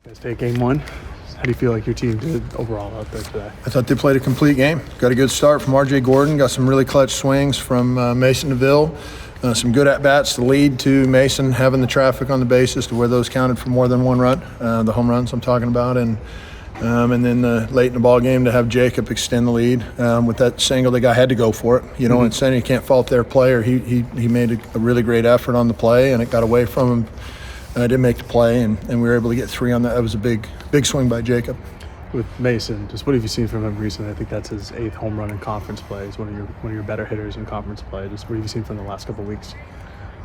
Guys, take game one. How do you feel like your team did overall out there today? I thought they played a complete game. Got a good start from R.J. Gordon. Got some really clutch swings from Mason DeVille. Some good at-bats to lead to Mason having the traffic on the bases to where those counted for more than one run, the home runs I'm talking about. And then late in the ball game to have Jacob extend the lead with that single. The guy had to go for it. You know, in center, you can't fault their player. He made a really great effort on the play, and it got away from him. Didn't make the play, and we were able to get three on that. That was a big swing by Jacob. With Mason, just what have you seen from him recently? I think that's his 8th home run in conference play. He's one of your better hitters in conference play. Just what have you seen from the last couple of weeks?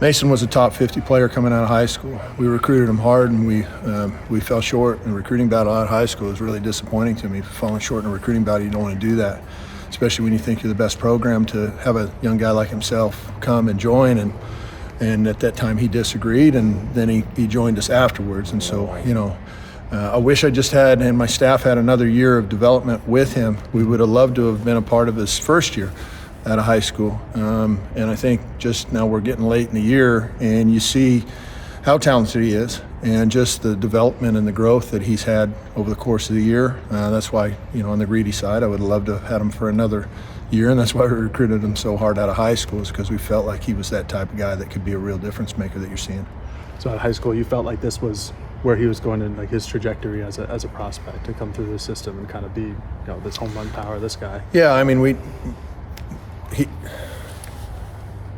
Mason was a top 50 player coming out of high school. We recruited him hard, and we fell short in a recruiting battle out of high school. It was really disappointing to me. Falling short in a recruiting battle, you don't want to do that, especially when you think you're the best program. To have a young guy like himself come and join, and at that time he disagreed, and then he joined us afterwards. And so, you know, I wish I just had, and my staff had another year of development with him. We would have loved to have been a part of his first year out of high school. And I think just now we're getting late in the year, and you see how talented he is and just the development and the growth that he's had over the course of the year. That's why, you know, on the greedy side, I would have loved to have had him for another year, and that's why we recruited him so hard out of high school, is because we felt like he was that type of guy that could be a real difference maker that you're seeing. So at high school, you felt like this was where he was going in, like his trajectory as a prospect to come through the system and kind of be, you know, this home run power, this guy. Yeah, I mean, he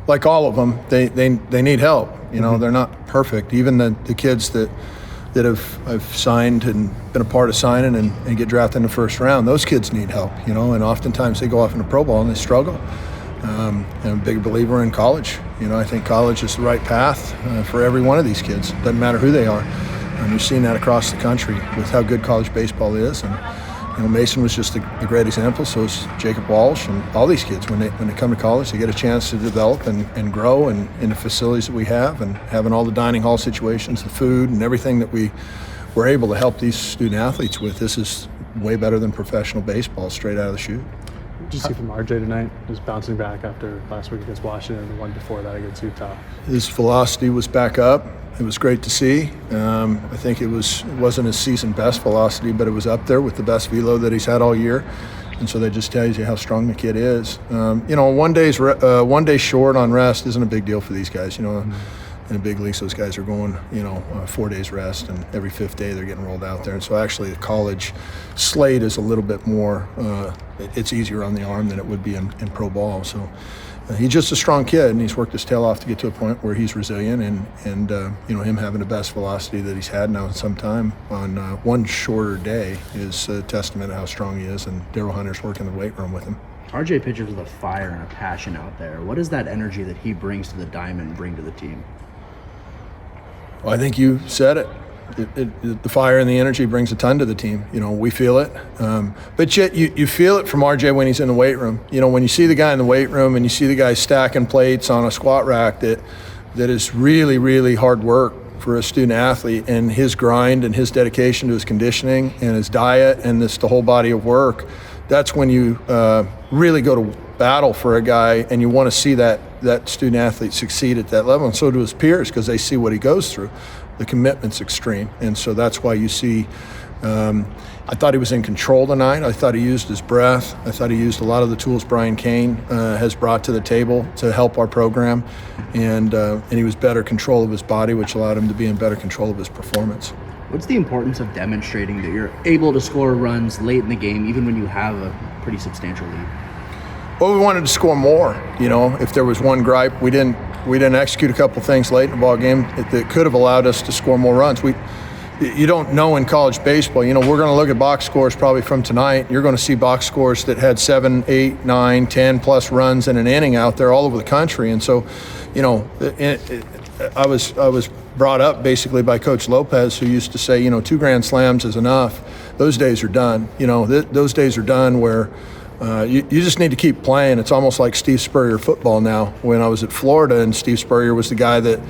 like all of them, they need help. You know, they're not perfect. Even the kids that I've signed and been a part of signing and get drafted in the first round, those kids need help, you know, and oftentimes they go off into pro ball and they struggle. I'm a big believer in college. You know, I think college is the right path for every one of these kids. Doesn't matter who they are. And we've seen that across the country with how good college baseball is. And, you know, Mason was just a great example. So is Jacob Walsh and all these kids. When they come to college, they get a chance to develop and grow in the facilities that we have, and having all the dining hall situations, the food, and everything that we were able to help these student athletes with. This is way better than professional baseball straight out of the chute. What did you see from RJ tonight? Just bouncing back after last week against Washington and the one before that against Utah. His velocity was back up. It was great to see. I think it wasn't his season best velocity, but it was up there with the best velo that he's had all year. And so that just tells you how strong the kid is. You know, one day short on rest isn't a big deal for these guys. You know, in the big leagues, those guys are going, you know, 4 days rest, and every 5th day they're getting rolled out there. And so actually the college slate is a little bit more, it's easier on the arm than it would be in pro ball. So he's just a strong kid, and he's worked his tail off to get to a point where he's resilient, and you know, him having the best velocity that he's had now in some time on one shorter day is a testament to how strong he is, and Daryl Hunter's working the weight room with him. RJ pitches with a fire and a passion out there. What does that energy that he brings to the diamond bring to the team? Well, I think you said it. The fire and the energy brings a ton to the team. You know, we feel it. But yet you feel it from RJ when he's in the weight room. You know, when you see the guy in the weight room and you see the guy stacking plates on a squat rack that is really, really hard work for a student athlete, and his grind and his dedication to his conditioning and his diet and the whole body of work, that's when you really go to battle for a guy, and you want to see that student athlete succeed at that level, and so do his peers, because they see what he goes through. The commitment's extreme, and so that's why you see I thought he was in control tonight. I thought he used his breath. I thought he used a lot of the tools Brian Kane has brought to the table to help our program, and he was better control of his body, which allowed him to be in better control of his performance. What's the importance of demonstrating that you're able to score runs late in the game, even when you have a pretty substantial lead? Well, we wanted to score more. You know, if there was one gripe, we didn't execute a couple things late in the ball game that could have allowed us to score more runs. You don't know in college baseball. You know, we're going to look at box scores probably from tonight. You're going to see box scores that had 7, 8, 9, 10 plus runs in an inning out there all over the country. And so, you know, I was brought up basically by Coach Lopez, who used to say, you know, 2 grand slams is enough. Those days are done. You know, those days are done where you just need to keep playing. It's almost like Steve Spurrier football now. When I was at Florida, and Steve Spurrier was the guy that,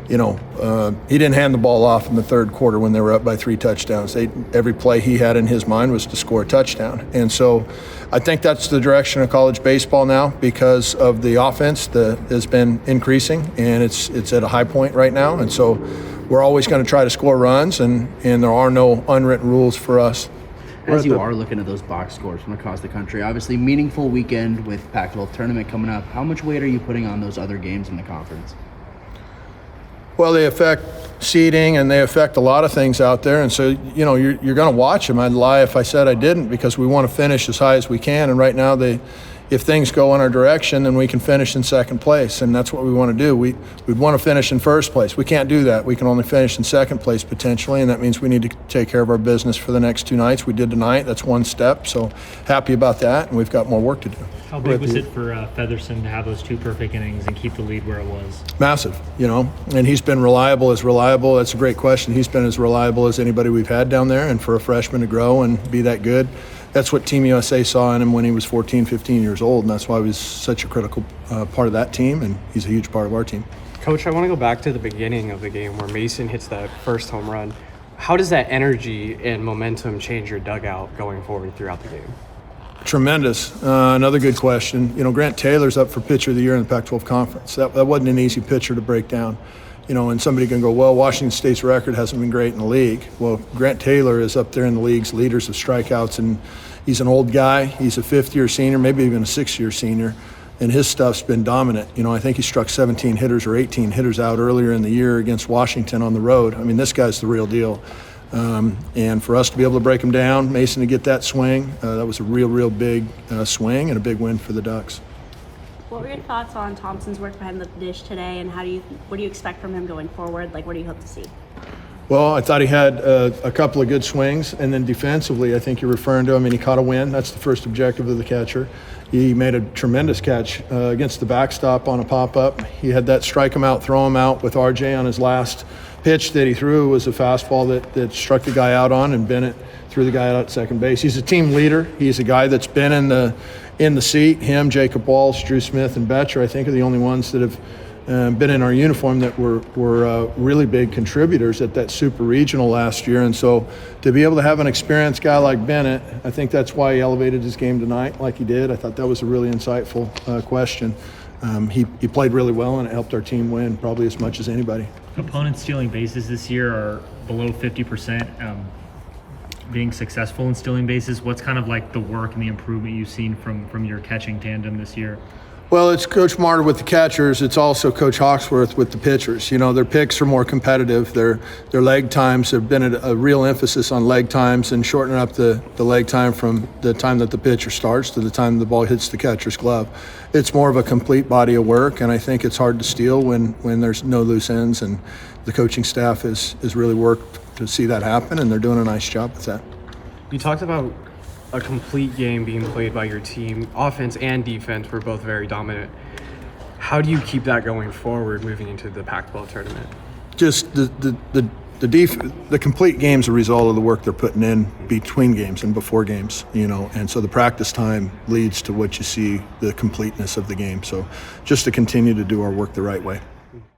He didn't hand the ball off in the third quarter when they were up by 3 touchdowns. Every play he had in his mind was to score a touchdown. And so I think that's the direction of college baseball now because of the offense that has been increasing, and it's at a high point right now. And so we're always going to try to score runs, and there are no unwritten rules for us. As you are looking at those box scores from across the country, obviously meaningful weekend with Pac-12 tournament coming up. How much weight are you putting on those other games in the conference? Well, they affect seeding and they affect a lot of things out there. And so, you're going to watch them. I'd lie if I said I didn't because we want to finish as high as we can. And right now, if things go in our direction, then we can finish in second place. And that's what we want to do. We'd want to finish in first place. We can't do that. We can only finish in second place potentially. And that means we need to take care of our business for the next 2 nights. We did tonight. That's one step. So happy about that. And we've got more work to do. How big was it for Featherston to have those 2 perfect innings and keep the lead where it was? Massive, and he's been reliable. That's a great question. He's been as reliable as anybody we've had down there, and for a freshman to grow and be that good, that's what Team USA saw in him when he was 14, 15 years old, and that's why he was such a critical part of that team, and he's a huge part of our team. Coach, I want to go back to the beginning of the game where Mason hits that first home run. How does that energy and momentum change your dugout going forward throughout the game? Tremendous. Another good question. Grant Taylor's up for Pitcher of the Year in the Pac-12 Conference. That wasn't an easy pitcher to break down. And somebody can go, well, Washington State's record hasn't been great in the league. Well, Grant Taylor is up there in the league's leaders of strikeouts, and he's an old guy. He's a 5th-year senior, maybe even a 6th-year senior, and his stuff's been dominant. I think he struck 17 hitters or 18 hitters out earlier in the year against Washington on the road. I mean, this guy's the real deal. And for us to be able to break him down, Mason to get that swing, that was a real big swing and a big win for the Ducks. What were your thoughts on Thompson's work behind the dish today, and what do you expect from him going forward? What do you hope to see? Well, I thought he had a couple of good swings, and then defensively, I think you're referring to him, and he caught a win. That's the first objective of the catcher. He made a tremendous catch against the backstop on a pop-up. He had that strike him out, throw him out with RJ on his last pitch that he threw. Was a fastball that struck the guy out on, and Bennett threw the guy out at second base. He's a team leader. He's a guy that's been in the seat. Him, Jacob Walsh, Drew Smith, and Betcher, I think, are the only ones that have been in our uniform that were really big contributors at that super regional last year. And so to be able to have an experienced guy like Bennett, I think that's why he elevated his game tonight like he did. I thought that was a really insightful question. He played really well, and it helped our team win probably as much as anybody. Opponents stealing bases this year are below 50%. Being successful in stealing bases, what's kind of like the work and the improvement you've seen from your catching tandem this year? Well, it's Coach Martin with the catchers. It's also Coach Hawksworth with the pitchers. Their picks are more competitive. Their leg times have been a real emphasis on leg times and shortening up the leg time from the time that the pitcher starts to the time the ball hits the catcher's glove. It's more of a complete body of work, and I think it's hard to steal when there's no loose ends, and the coaching staff has really worked to see that happen, and they're doing a nice job with that. You talked about a complete game being played by your team. Offense and defense were both very dominant. How do you keep that going forward moving into the Pac-12 tournament? Just the complete game's a result of the work they're putting in between games and before games, and so the practice time leads to what you see, the completeness of the game. So just to continue to do our work the right way.